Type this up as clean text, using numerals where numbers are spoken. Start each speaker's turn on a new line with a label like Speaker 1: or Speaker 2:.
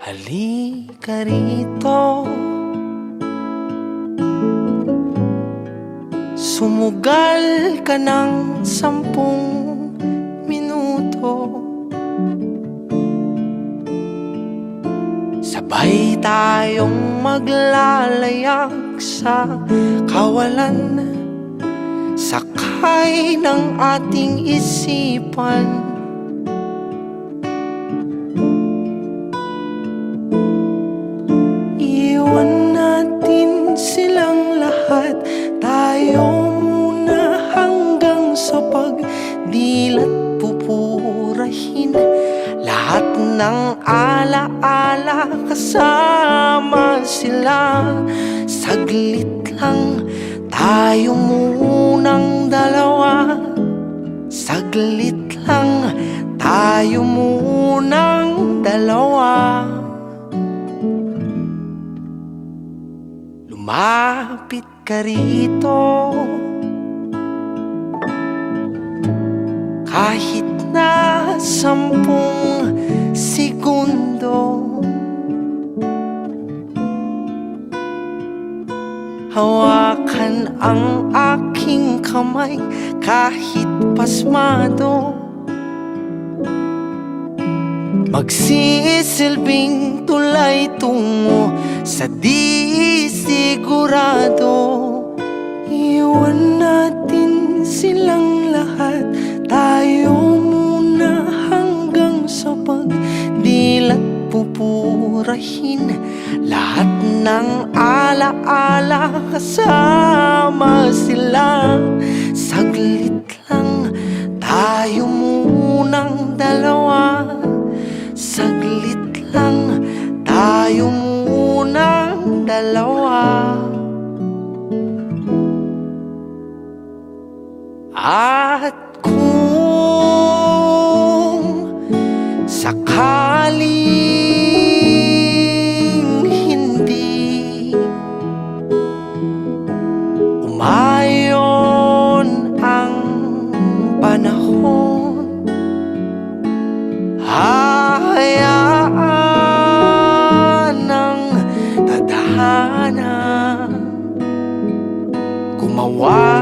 Speaker 1: Halika rito, sumugal ka ng 10 minuto. Sabay tayong maglalayag sa kawalan, sakay ng ating isipan. Iwan natin silang lahat, tayo muna hanggang sa pagdilat pupurahin. Lahat ng alaala kasama sila. Saglit lang tayo munang dalawa, saglit lang tayo munang dalawa. Lumapit ka rito, kahit na 10 segundo. Hawakan ang aking kamay kahit pasmado, magsisilbing tulay tungo sa di sigurado. Iwan natin silang lahat, tayo muna hanggang sa pagdilat pupurahin. Lahat ng alaala kasama sila. Saglit lang tayo munang dalawa, saglit lang tayo munang dalawa. At kung sakaling hindi umayon ang panahon, hahayaan ng tadhana gumawa